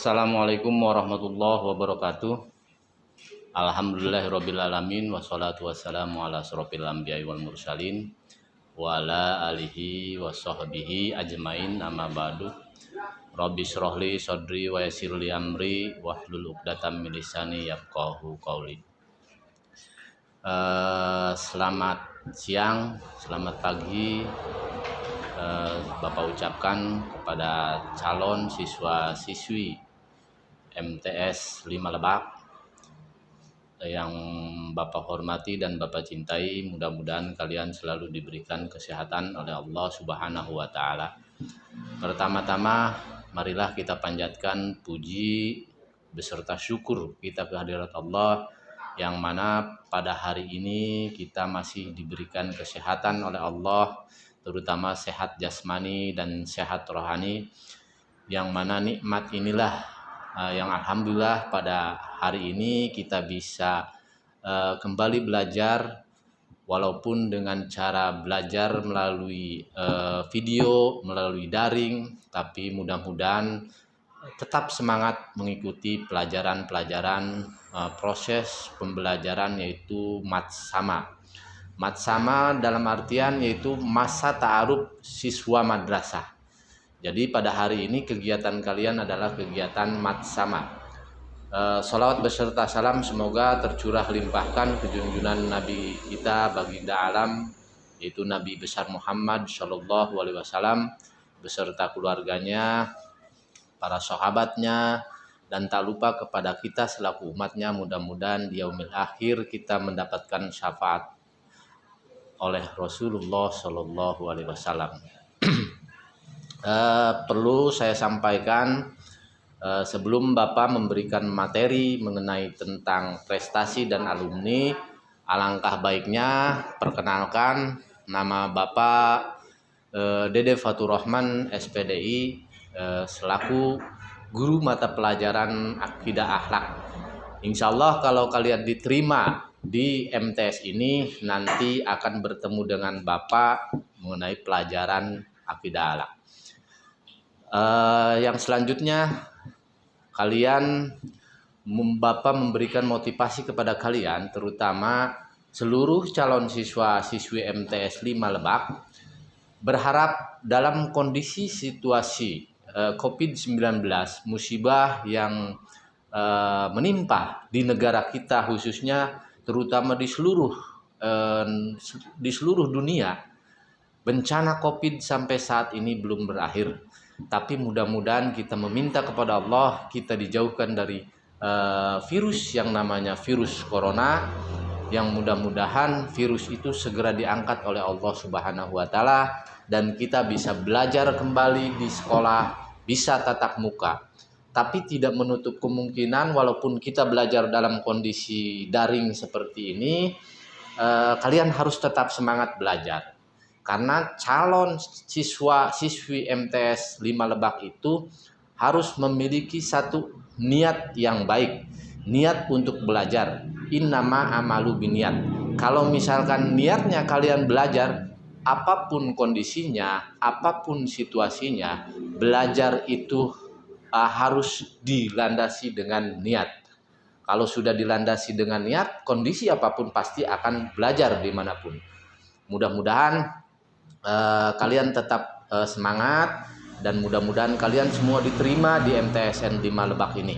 Assalamualaikum warahmatullahi wabarakatuh. Alhamdulillahirrabbilalamin. Wassalatu wassalamu ala asrofil anbiya'i wal mursalin wa ala alihi wa sahbihi ajmain, amma ba'du. Rabbi syrahli sadri wa yassirli amri wahlul 'uqdatam min lisani yafqahu qawli. Selamat siang, selamat pagi, Bapak ucapkan kepada calon siswa-siswi MTS 5 Lebak yang Bapak hormati dan Bapak cintai. Mudah-mudahan kalian selalu diberikan kesehatan oleh Allah Subhanahu wa Ta'ala. Pertama-tama, marilah kita panjatkan puji beserta syukur kita kehadirat Allah, yang mana pada hari ini kita masih diberikan kesehatan oleh Allah, terutama sehat jasmani dan sehat rohani, yang mana nikmat inilah yang alhamdulillah pada hari ini kita bisa kembali belajar, walaupun dengan cara belajar melalui video, melalui daring, tapi mudah-mudahan tetap semangat mengikuti pelajaran-pelajaran proses pembelajaran, yaitu matsama. Matsama dalam artian yaitu masa ta'aruf siswa madrasah. Jadi pada hari ini kegiatan kalian adalah kegiatan matsama. Sholawat beserta salam semoga tercurah limpahkan ke junjungan Nabi kita baginda alam, yaitu Nabi besar Muhammad Shallallahu Alaihi Wasallam beserta keluarganya, para sahabatnya, dan tak lupa kepada kita selaku umatnya. Mudah-mudahan di yaumil akhir kita mendapatkan syafaat oleh Rasulullah Shallallahu Alaihi Wasallam. Perlu saya sampaikan sebelum Bapak memberikan materi mengenai tentang prestasi dan alumni, alangkah baiknya perkenalkan nama Bapak Dede Fatur Rahman SPDI selaku guru mata pelajaran akidah akhlak. Insya Allah kalau kalian diterima di MTS ini, nanti akan bertemu dengan Bapak mengenai pelajaran akidah akhlak. Yang selanjutnya, Bapak memberikan motivasi kepada kalian, terutama seluruh calon siswa-siswi MTS 5 Lebak, berharap dalam kondisi situasi COVID-19, musibah yang menimpa di negara kita khususnya, terutama di seluruh dunia, bencana COVID sampai saat ini belum berakhir. Tapi mudah-mudahan kita meminta kepada Allah, kita dijauhkan dari virus yang namanya virus corona, yang mudah-mudahan virus itu segera diangkat oleh Allah Subhanahu wa Ta'ala, dan kita bisa belajar kembali di sekolah, bisa tatap muka. Tapi tidak menutup kemungkinan walaupun kita belajar dalam kondisi daring seperti ini, kalian harus tetap semangat belajar. Karena calon siswa-siswi MTS 5 Lebak itu harus memiliki satu niat yang baik, niat untuk belajar. Innama amalu biniat. Kalau misalkan niatnya kalian belajar, apapun kondisinya, apapun situasinya, belajar itu harus dilandasi dengan niat. Kalau sudah dilandasi dengan niat, kondisi apapun pasti akan belajar dimanapun. Mudah-mudahan kalian tetap semangat, dan mudah-mudahan kalian semua diterima di MTSN 5 Lebak ini.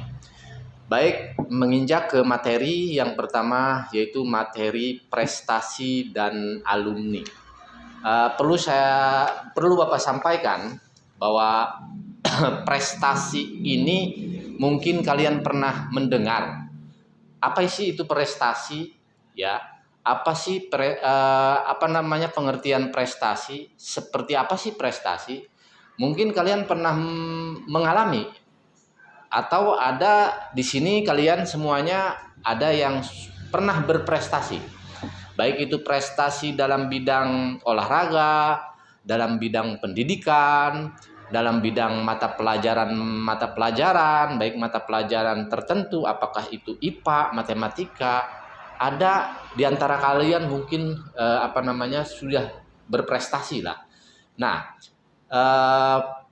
Baik, menginjak ke materi yang pertama, yaitu materi prestasi dan alumni. Perlu Bapak sampaikan bahwa prestasi ini mungkin kalian pernah mendengar. Apa sih itu prestasi? Ya, apa sih pengertian prestasi? Seperti apa sih prestasi? Mungkin kalian pernah mengalami, atau ada di sini kalian semuanya ada yang pernah berprestasi. Baik itu prestasi dalam bidang olahraga, dalam bidang pendidikan, dalam bidang mata pelajaran, baik mata pelajaran tertentu, apakah itu IPA, matematika. Ada di antara kalian mungkin sudah berprestasi lah. Nah,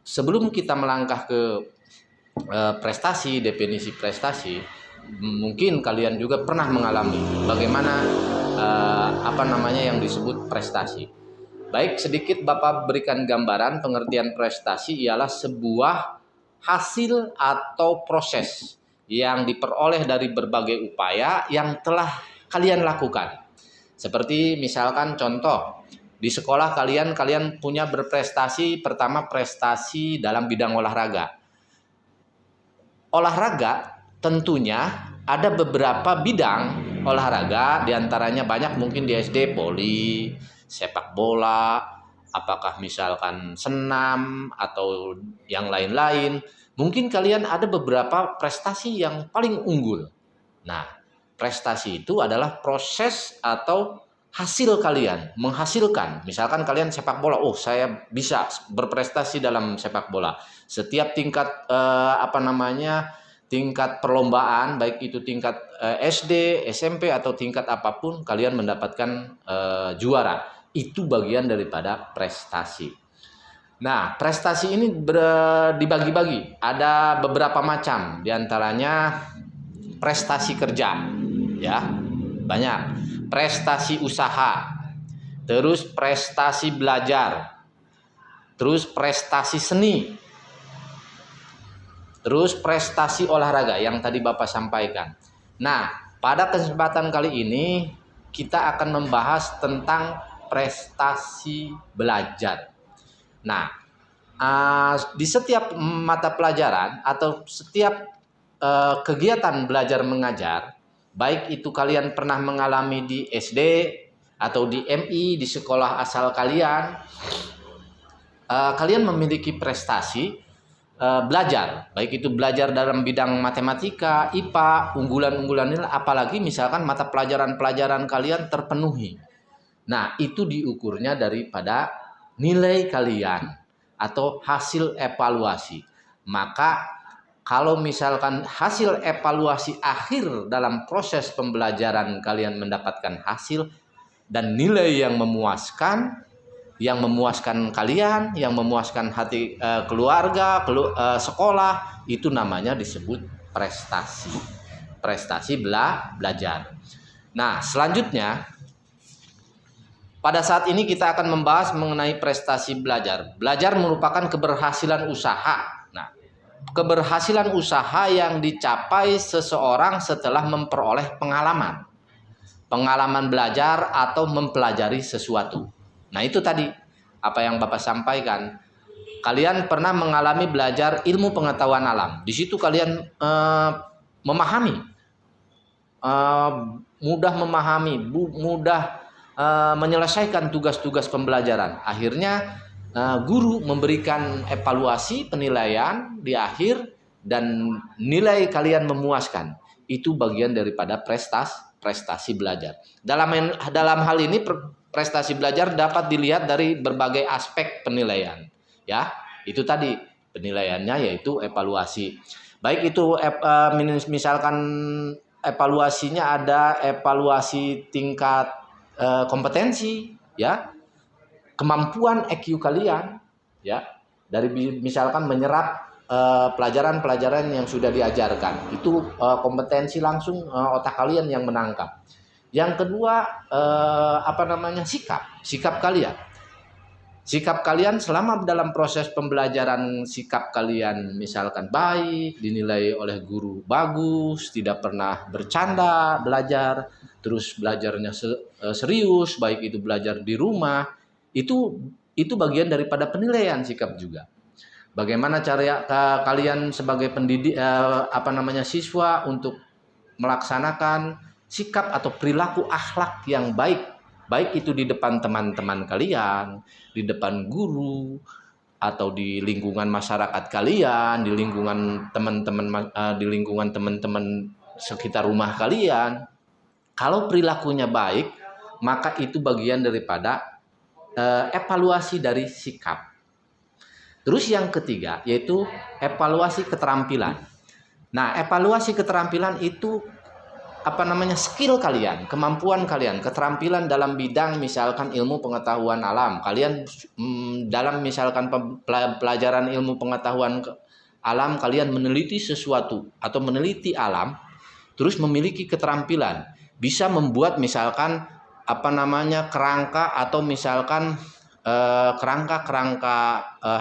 sebelum kita melangkah ke prestasi, definisi prestasi, mungkin kalian juga pernah mengalami bagaimana yang disebut prestasi. Baik, sedikit Bapak berikan gambaran. Pengertian prestasi ialah sebuah hasil atau proses yang diperoleh dari berbagai upaya yang telah kalian lakukan. Seperti misalkan contoh, di sekolah kalian punya berprestasi, pertama prestasi dalam bidang olahraga. Olahraga tentunya ada beberapa bidang olahraga, diantaranya banyak mungkin di SD, voli, sepak bola, apakah misalkan senam atau yang lain-lain. Mungkin kalian ada beberapa prestasi yang paling unggul. Nah, prestasi itu adalah proses atau hasil kalian menghasilkan. Misalkan kalian sepak bola, oh saya bisa berprestasi dalam sepak bola. Setiap tingkat tingkat perlombaan, baik itu tingkat SD, SMP atau tingkat apapun, kalian mendapatkan juara. Itu bagian daripada prestasi. Nah, prestasi ini dibagi-bagi. Ada beberapa macam, diantaranya prestasi kerja, ya banyak. Prestasi usaha, terus prestasi belajar, terus prestasi seni, terus prestasi olahraga yang tadi Bapak sampaikan. Nah, pada kesempatan kali ini kita akan membahas tentang prestasi belajar. Nah, di setiap mata pelajaran atau setiap kegiatan belajar mengajar, baik itu kalian pernah mengalami di SD atau di MI, di sekolah asal kalian, kalian memiliki prestasi belajar, baik itu belajar dalam bidang matematika, IPA, unggulan-unggulan nilai, apalagi misalkan mata pelajaran-pelajaran kalian terpenuhi. Nah, itu diukurnya daripada nilai kalian atau hasil evaluasi. Maka kalau misalkan hasil evaluasi akhir dalam proses pembelajaran kalian mendapatkan hasil dan nilai yang memuaskan kalian, yang memuaskan hati keluarga, sekolah, itu namanya disebut prestasi. Prestasi belajar. Nah, selanjutnya pada saat ini kita akan membahas mengenai prestasi belajar. Belajar merupakan keberhasilan usaha. Nah, keberhasilan usaha yang dicapai seseorang setelah memperoleh pengalaman belajar atau mempelajari sesuatu. Nah, itu tadi apa yang Bapak sampaikan. Kalian pernah mengalami belajar ilmu pengetahuan alam. Di situ kalian mudah menyelesaikan tugas-tugas pembelajaran. Akhirnya guru memberikan evaluasi penilaian di akhir dan nilai kalian memuaskan. Itu bagian daripada prestasi belajar. Dalam hal ini prestasi belajar dapat dilihat dari berbagai aspek penilaian. Ya, itu tadi penilaiannya yaitu evaluasi. Baik itu misalkan evaluasinya ada evaluasi tingkat kompetensi, ya, kemampuan EQ kalian, ya, dari misalkan menyerap pelajaran-pelajaran yang sudah diajarkan, itu kompetensi langsung otak kalian yang menangkap. Yang kedua sikap kalian selama dalam proses pembelajaran, sikap kalian misalkan baik, dinilai oleh guru bagus, tidak pernah bercanda belajar, terus belajarnya serius, baik itu belajar di rumah, itu bagian daripada penilaian sikap juga. Bagaimana cara kalian sebagai pendidik siswa untuk melaksanakan sikap atau perilaku akhlak yang baik itu di depan teman-teman kalian, di depan guru, atau di lingkungan masyarakat kalian, di lingkungan teman-teman sekitar rumah kalian. Kalau perilakunya baik, maka itu bagian daripada evaluasi dari sikap. Terus yang ketiga yaitu evaluasi keterampilan. Nah, evaluasi keterampilan itu skill kalian, kemampuan kalian, keterampilan dalam bidang misalkan ilmu pengetahuan alam. Kalian dalam misalkan pelajaran ilmu pengetahuan alam, kalian meneliti sesuatu atau meneliti alam, terus memiliki keterampilan, bisa membuat misalkan kerangka atau misalkan kerangka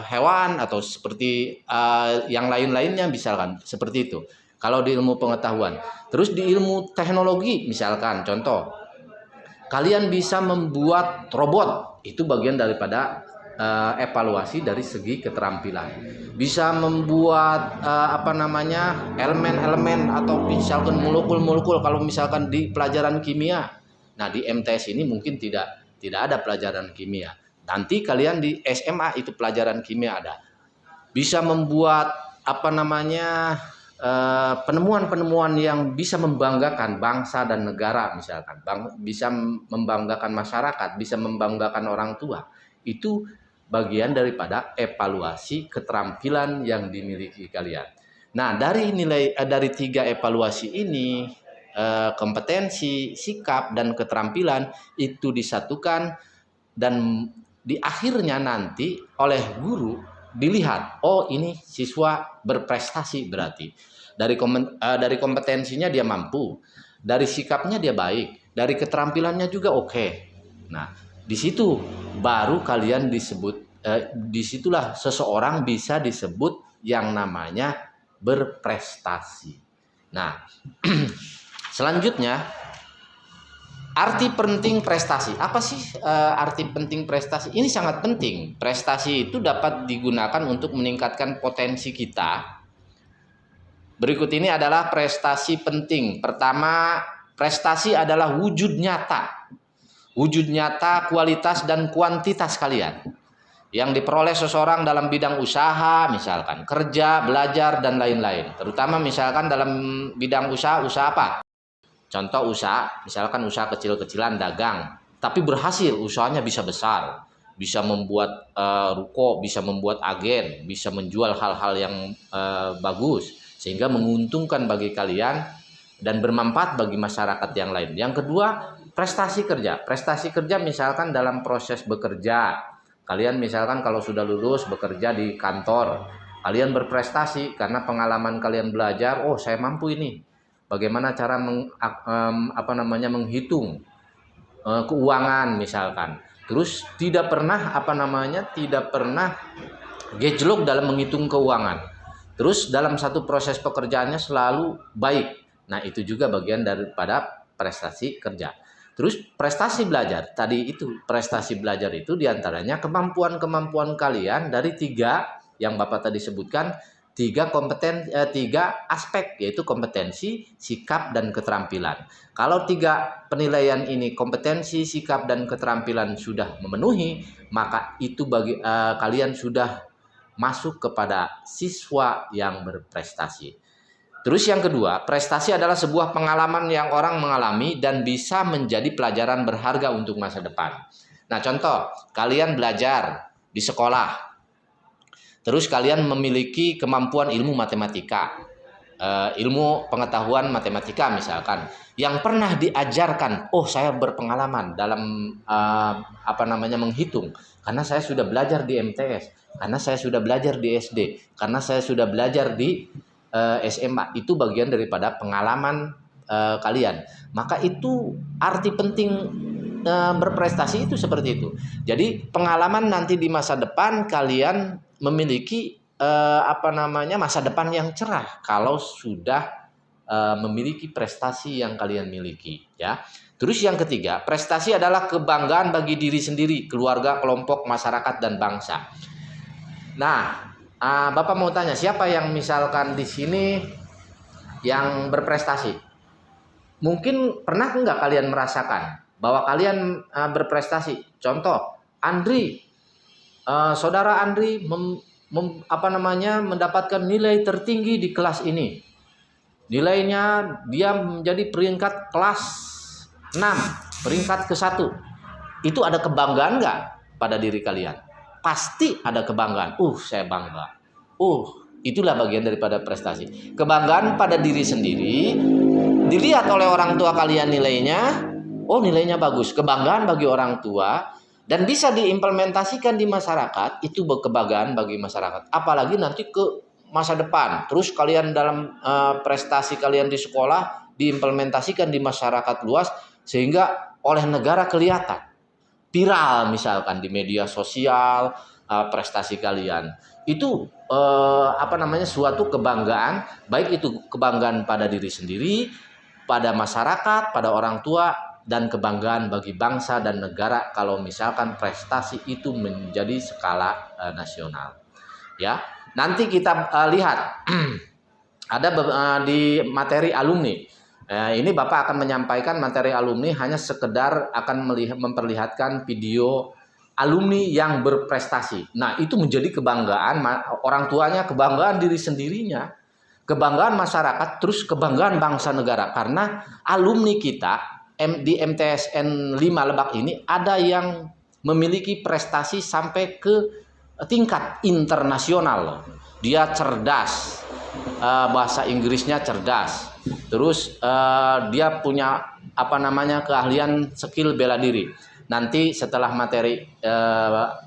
hewan atau seperti yang lain-lainnya misalkan seperti itu. Kalau di ilmu pengetahuan, terus di ilmu teknologi misalkan contoh, kalian bisa membuat robot, itu bagian daripada evaluasi dari segi keterampilan. Bisa membuat elemen-elemen atau misalkan molekul-molekul kalau misalkan di pelajaran kimia. Nah, di MTS ini mungkin tidak ada pelajaran kimia. Nanti kalian di SMA itu pelajaran kimia ada. Bisa membuat penemuan-penemuan yang bisa membanggakan bangsa dan negara misalkan, bisa membanggakan masyarakat, bisa membanggakan orang tua. Itu bagian daripada evaluasi keterampilan yang dimiliki kalian. Nah, dari 3 evaluasi ini, kompetensi, sikap, dan keterampilan itu disatukan dan di akhirnya nanti oleh guru dilihat, oh ini siswa berprestasi berarti. Dari kompetensinya dia mampu, dari sikapnya dia baik, dari keterampilannya juga oke. Nah, di situ baru kalian disitulah seseorang bisa disebut yang namanya berprestasi. Nah, selanjutnya arti penting prestasi. Apa sih arti penting prestasi? Ini sangat penting. Prestasi itu dapat digunakan untuk meningkatkan potensi kita. Berikut ini adalah prestasi penting. Pertama, prestasi adalah wujud nyata. Wujud nyata kualitas dan kuantitas kalian yang diperoleh seseorang dalam bidang usaha, misalkan kerja, belajar, dan lain-lain. Terutama misalkan dalam bidang usaha apa? Contoh usaha, misalkan usaha kecil-kecilan, dagang. Tapi berhasil, usahanya bisa besar. Bisa membuat ruko, bisa membuat agen, bisa menjual hal-hal yang bagus. Sehingga menguntungkan bagi kalian dan bermanfaat bagi masyarakat yang lain. Yang kedua, prestasi kerja. Prestasi kerja misalkan dalam proses bekerja. Kalian misalkan kalau sudah lulus bekerja di kantor, kalian berprestasi karena pengalaman kalian belajar, oh saya mampu ini. Bagaimana cara menghitung keuangan misalkan. Terus tidak pernah gejlok dalam menghitung keuangan. Terus dalam satu proses pekerjaannya selalu baik. Nah, itu juga bagian daripada prestasi kerja. Terus prestasi belajar. Tadi itu prestasi belajar itu diantaranya kemampuan-kemampuan kalian dari 3 yang Bapak tadi sebutkan, 3 aspek, yaitu kompetensi, sikap, dan keterampilan. Kalau 3 penilaian ini, kompetensi, sikap, dan keterampilan sudah memenuhi, maka itu kalian sudah masuk kepada siswa yang berprestasi. Terus yang kedua, prestasi adalah sebuah pengalaman yang orang mengalami dan bisa menjadi pelajaran berharga untuk masa depan. Nah, contoh, kalian belajar di sekolah. Terus kalian memiliki kemampuan ilmu matematika, ilmu pengetahuan matematika misalkan, yang pernah diajarkan. Oh, saya berpengalaman dalam menghitung, karena saya sudah belajar di MTS, karena saya sudah belajar di SD, karena saya sudah belajar di SMA. Itu bagian daripada pengalaman kalian. Maka itu arti penting berprestasi itu seperti itu. Jadi pengalaman nanti di masa depan kalian memiliki masa depan yang cerah kalau sudah memiliki prestasi yang kalian miliki, ya. Terus yang ketiga, prestasi adalah kebanggaan bagi diri sendiri, keluarga, kelompok, masyarakat, dan bangsa. Nah, Bapak mau tanya, siapa yang misalkan di sini yang berprestasi? Mungkin pernah enggak kalian merasakan bahwa kalian berprestasi? Contoh, Andri, saudara Andri mendapatkan nilai tertinggi di kelas ini. Nilainya dia menjadi peringkat kelas 6, peringkat ke-1. Itu ada kebanggaan enggak pada diri kalian? Pasti ada kebanggaan. Saya bangga. Itulah bagian daripada prestasi. Kebanggaan pada diri sendiri, dilihat oleh orang tua kalian nilainya, nilainya bagus. Kebanggaan bagi orang tua dan bisa diimplementasikan di masyarakat, itu kebanggaan bagi masyarakat. Apalagi nanti ke masa depan. Terus kalian dalam prestasi kalian di sekolah diimplementasikan di masyarakat luas sehingga oleh negara kelihatan. Viral misalkan di media sosial prestasi kalian. Itu suatu kebanggaan, baik itu kebanggaan pada diri sendiri, pada masyarakat, pada orang tua, dan kebanggaan bagi bangsa dan negara kalau misalkan prestasi itu menjadi skala nasional. Ya, nanti kita lihat ada di materi alumni. Ini Bapak akan menyampaikan materi alumni hanya sekedar akan memperlihatkan video alumni yang berprestasi. Nah, itu menjadi kebanggaan orang tuanya, kebanggaan diri sendirinya, kebanggaan masyarakat, terus kebanggaan bangsa negara. Karena alumni kita di MTSN 5 Lebak ini ada yang memiliki prestasi sampai ke tingkat internasional. Dia cerdas, bahasa Inggrisnya cerdas. Terus dia punya keahlian skill bela diri. Nanti setelah materi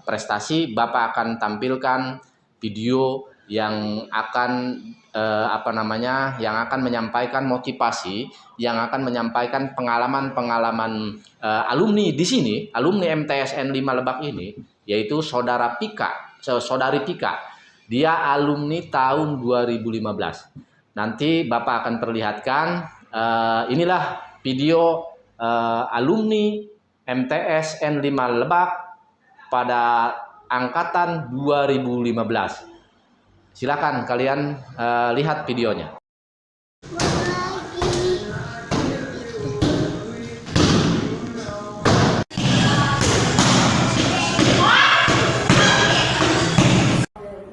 prestasi, Bapak akan tampilkan video yang akan yang akan menyampaikan motivasi, yang akan menyampaikan pengalaman-pengalaman alumni di sini, alumni MTSN 5 Lebak ini, yaitu saudari Pika. Dia alumni tahun 2015. Nanti Bapak akan perlihatkan inilah video alumni MTSN 5 Lebak pada angkatan 2015. Silakan kalian lihat videonya.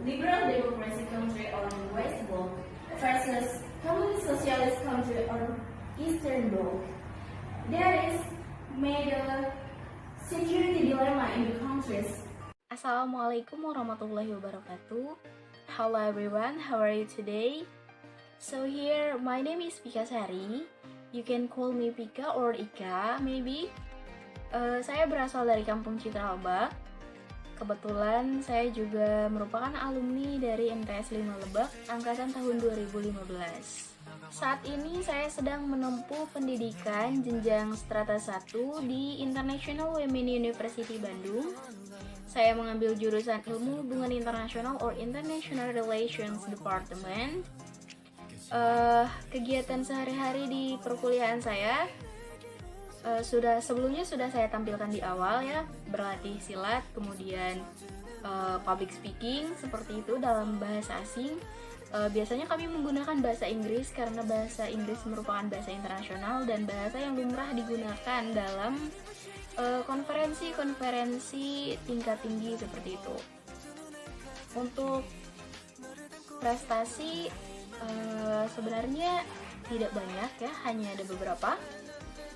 Liberal democracy country on West Bloc versus communist socialist country on Eastern Bloc. There is made a security dilemma in the countries. Assalamualaikum warahmatullahi wabarakatuh. Hello everyone, how are you today? So here, my name is Pika Sari. You can call me Pika or Ika, maybe. Saya berasal dari Kampung Citra Lebak. Kebetulan saya juga merupakan alumni dari MTS 5 Lebak angkatan tahun 2015. Saat ini saya sedang menempuh pendidikan jenjang strata 1 di International Women University Bandung. Saya mengambil jurusan Ilmu Hubungan Internasional or International Relations Department. Kegiatan sehari-hari di perkuliahan saya sebelumnya sudah saya tampilkan di awal ya, berlatih silat, kemudian public speaking seperti itu dalam bahasa asing. Biasanya kami menggunakan bahasa Inggris karena bahasa Inggris merupakan bahasa internasional dan bahasa yang lumrah digunakan dalam konferensi-konferensi tingkat tinggi seperti itu. Untuk prestasi sebenarnya tidak banyak ya, hanya ada beberapa.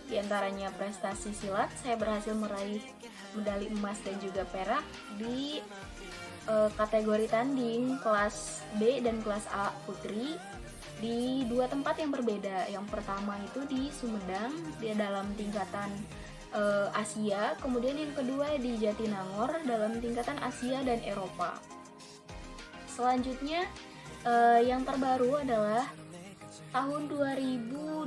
Di antaranya prestasi silat, saya berhasil meraih medali emas dan juga perak di kategori tanding kelas B dan kelas A putri di dua tempat yang berbeda. Yang pertama itu di Sumedang, dia dalam tingkatan Asia, kemudian yang kedua di Jatinangor dalam tingkatan Asia dan Eropa. Selanjutnya yang terbaru adalah tahun 2020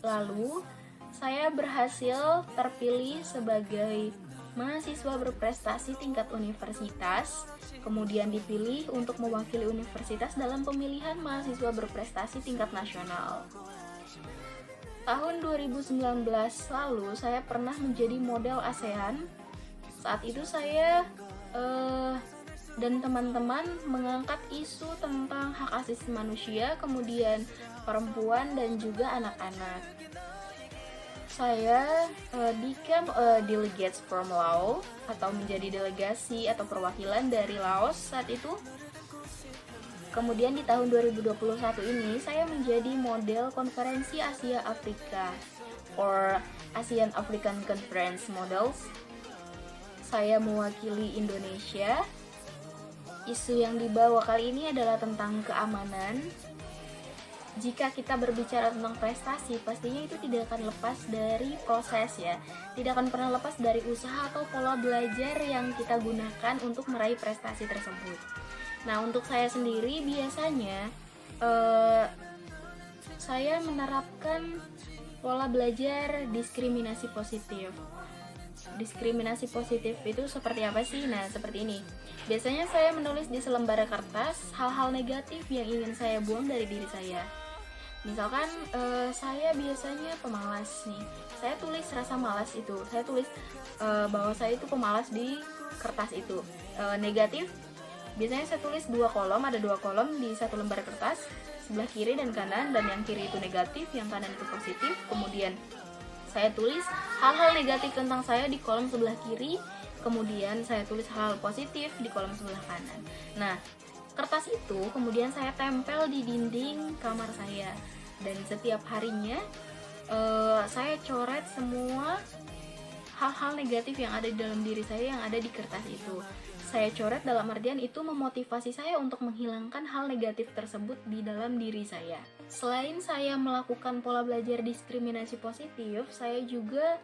lalu saya berhasil terpilih sebagai mahasiswa berprestasi tingkat universitas, kemudian dipilih untuk mewakili universitas dalam pemilihan mahasiswa berprestasi tingkat nasional. Tahun 2019 lalu saya pernah menjadi model ASEAN. Saat itu saya dan teman-teman mengangkat isu tentang hak asasi manusia, kemudian perempuan dan juga anak-anak. Saya become a delegates from Laos atau menjadi delegasi atau perwakilan dari Laos saat itu. Kemudian di tahun 2021 ini saya menjadi model konferensi Asia Afrika or ASEAN African Conference Models. Saya mewakili Indonesia. Isu yang dibawa kali ini adalah tentang keamanan. Jika kita berbicara tentang prestasi, pastinya itu tidak akan lepas dari proses ya. Tidak akan pernah lepas dari usaha atau pola belajar yang kita gunakan untuk meraih prestasi tersebut. Nah, untuk saya sendiri biasanya saya menerapkan pola belajar diskriminasi positif. Diskriminasi positif itu seperti apa sih? Nah, seperti ini. Biasanya saya menulis di selembar kertas hal-hal negatif yang ingin saya buang dari diri saya. Misalkan saya biasanya pemalas nih. Saya tulis rasa malas itu. Saya tulis bahwa saya itu pemalas di kertas itu. Negatif. Biasanya saya tulis 2 kolom, ada 2 kolom di satu lembar kertas, sebelah kiri dan kanan, dan yang kiri itu negatif, yang kanan itu positif. Kemudian saya tulis hal-hal negatif tentang saya di kolom sebelah kiri, kemudian saya tulis hal positif di kolom sebelah kanan. Nah, kertas itu kemudian saya tempel di dinding kamar saya, dan setiap harinya saya coret semua hal-hal negatif yang ada di dalam diri saya yang ada di kertas itu. Saya coret dalam artian itu memotivasi saya untuk menghilangkan hal negatif tersebut di dalam diri saya. Selain saya melakukan pola belajar diskriminasi positif, saya juga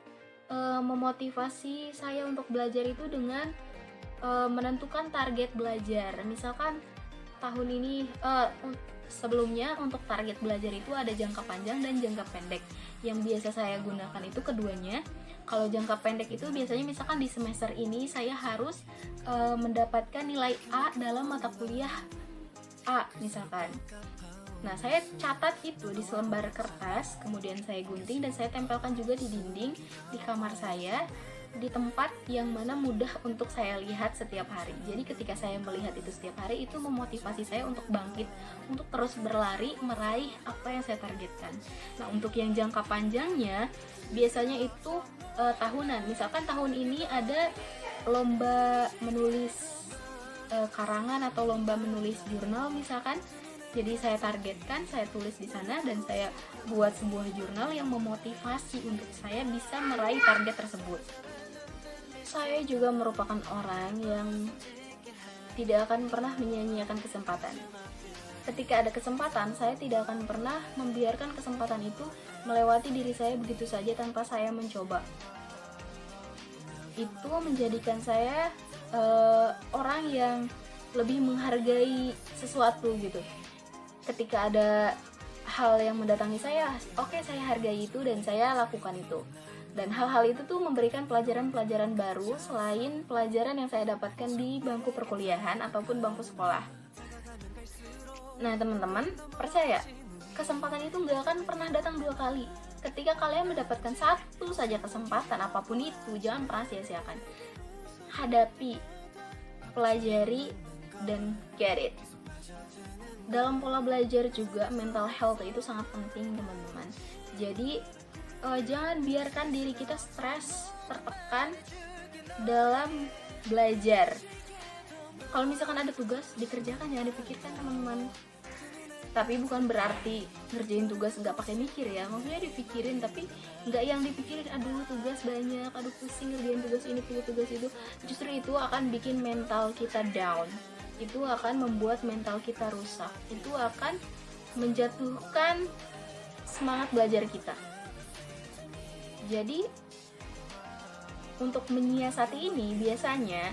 memotivasi saya untuk belajar itu dengan menentukan target belajar. Misalkan tahun ini sebelumnya untuk target belajar itu ada jangka panjang dan jangka pendek. Yang biasa saya gunakan itu keduanya. Kalau jangka pendek itu biasanya misalkan di semester ini saya harus mendapatkan nilai A dalam mata kuliah A misalkan. Nah, saya catat itu di selembar kertas, kemudian saya gunting dan saya tempelkan juga di dinding di kamar saya, di tempat yang mana mudah untuk saya lihat setiap hari. Jadi ketika saya melihat itu setiap hari, itu memotivasi saya untuk bangkit, untuk terus berlari meraih apa yang saya targetkan. Nah, untuk yang jangka panjangnya biasanya itu tahunan. Misalkan tahun ini ada lomba menulis karangan atau lomba menulis jurnal misalkan. Jadi saya targetkan, saya tulis di sana dan saya buat sebuah jurnal yang memotivasi untuk saya bisa meraih target tersebut. Saya juga merupakan orang yang tidak akan pernah menyia-nyiakan kesempatan. Ketika ada kesempatan, saya tidak akan pernah membiarkan kesempatan itu melewati diri saya begitu saja tanpa saya mencoba. Itu menjadikan saya orang yang lebih menghargai sesuatu gitu. Ketika ada hal yang mendatangi saya, oke, saya hargai itu dan saya lakukan itu. Dan hal-hal itu tuh memberikan pelajaran-pelajaran baru selain pelajaran yang saya dapatkan di bangku perkuliahan ataupun bangku sekolah. Nah, teman-teman, percaya, kesempatan itu gak akan pernah datang 2 kali. Ketika kalian mendapatkan satu saja kesempatan, apapun itu, jangan pernah sia-siakan. Hadapi, pelajari, dan get it. Dalam pola belajar juga mental health itu sangat penting, teman-teman. Jadi jangan biarkan diri kita stres, tertekan dalam belajar. Kalau misalkan ada tugas, dikerjakan, jangan dipikirkan, teman-teman. Tapi bukan berarti ngerjain tugas nggak pakai mikir ya. Maksudnya dipikirin, tapi nggak yang dipikirin, aduh tugas banyak, aduh pusing ngerjain tugas ini, tugas itu. Justru itu akan bikin mental kita down. Itu akan membuat mental kita rusak. Itu akan menjatuhkan semangat belajar kita. Jadi untuk menyiasati ini, biasanya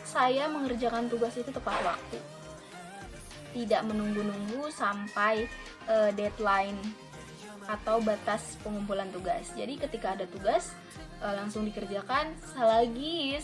saya mengerjakan tugas itu tepat waktu, tidak menunggu-nunggu sampai deadline atau batas pengumpulan tugas. Jadi ketika ada tugas langsung dikerjakan. Selagi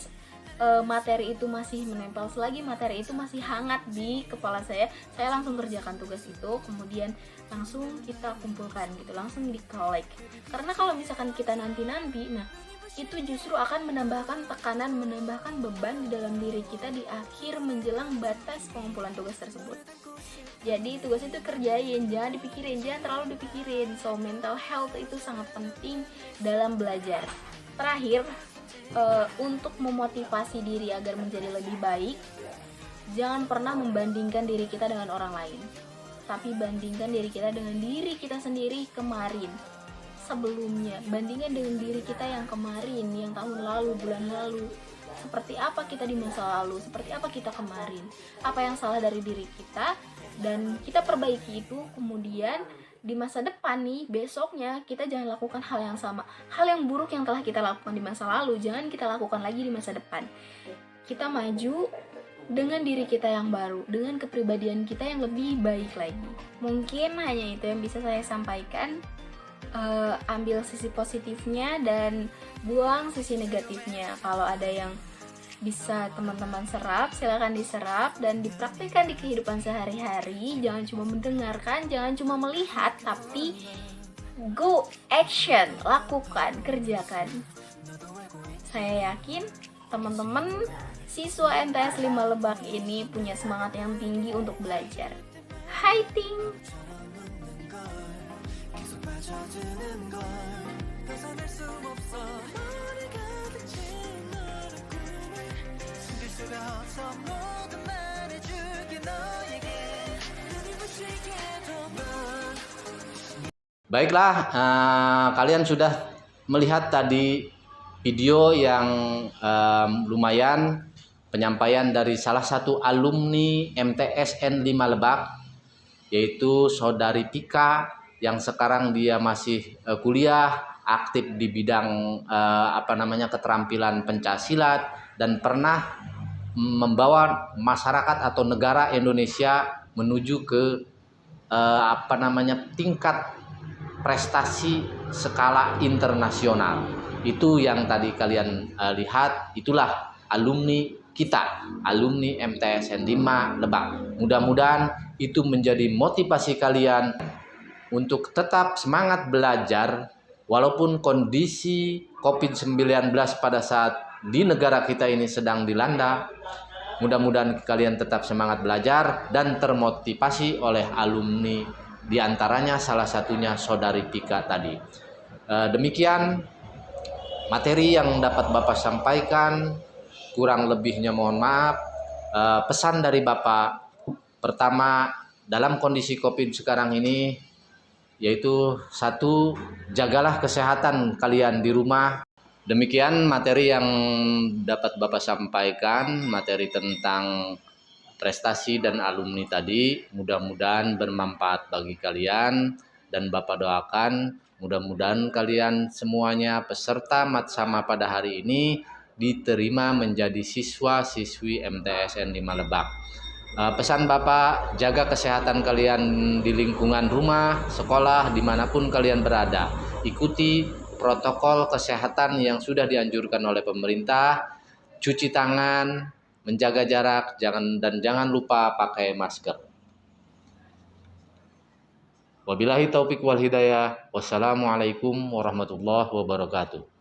materi itu masih menempel, selagi materi itu masih hangat di kepala saya langsung kerjakan tugas itu, kemudian langsung kita kumpulkan gitu, langsung di-collect. Karena kalau misalkan kita nanti-nanti, nah itu justru akan menambahkan tekanan, menambahkan beban di dalam diri kita di akhir menjelang batas pengumpulan tugas tersebut. Jadi tugas itu kerjain, jangan dipikirin, jangan terlalu dipikirin. So mental health itu sangat penting dalam belajar. Terakhir, untuk memotivasi diri agar menjadi lebih baik, jangan pernah membandingkan diri kita dengan orang lain, tapi bandingkan diri kita dengan diri kita sendiri kemarin, sebelumnya. Bandingkan dengan diri kita yang kemarin, yang tahun lalu, bulan lalu. Seperti apa kita di masa lalu, seperti apa kita kemarin, apa yang salah dari diri kita, dan kita perbaiki itu. Kemudian di masa depan nih, besoknya kita jangan lakukan hal yang sama. Hal yang buruk yang telah kita lakukan di masa lalu jangan kita lakukan lagi di masa depan. Kita maju dengan diri kita yang baru, dengan kepribadian kita yang lebih baik lagi. Mungkin hanya itu yang bisa saya sampaikan. Ambil sisi positifnya dan buang sisi negatifnya. Kalau ada yang bisa teman-teman serap, silakan diserap dan dipraktikkan di kehidupan sehari-hari. Jangan cuma mendengarkan, jangan cuma melihat, tapi go action, lakukan, kerjakan. Saya yakin teman-teman siswa MTS 5 Lebak ini punya semangat yang tinggi untuk belajar. Hai Ting! Baiklah, kalian sudah melihat tadi video yang lumayan penyampaian dari salah satu alumni MTSN 5 Lebak, yaitu Saudari Pika, yang sekarang dia masih kuliah, aktif di bidang keterampilan pencaksilat, dan pernah membawa masyarakat atau negara Indonesia menuju ke tingkat prestasi skala internasional. Itu yang tadi kalian lihat, itulah alumni kita, alumni MTSN 5 Lebak. Mudah-mudahan itu menjadi motivasi kalian untuk tetap semangat belajar walaupun kondisi COVID-19 pada saat di negara kita ini sedang dilanda. Mudah-mudahan kalian tetap semangat belajar dan termotivasi oleh alumni, diantaranya salah satunya Saudari Pika tadi. Demikian materi yang dapat Bapak sampaikan, kurang lebihnya mohon maaf. Pesan dari Bapak, pertama, dalam kondisi COVID sekarang ini, yaitu satu, jagalah kesehatan kalian di rumah. Demikian materi yang dapat Bapak sampaikan, materi tentang prestasi dan alumni tadi. Mudah-mudahan bermanfaat bagi kalian, dan Bapak doakan mudah-mudahan kalian semuanya peserta Matsama pada hari ini diterima menjadi siswa-siswi MTSN 5 Lebak. Pesan Bapak, jaga kesehatan kalian di lingkungan rumah, sekolah, dimanapun kalian berada. Ikuti protokol kesehatan yang sudah dianjurkan oleh pemerintah, cuci tangan, menjaga jarak, jangan lupa pakai masker. Wabillahi taufik wal hidayah. Wassalamualaikum warahmatullahi wabarakatuh.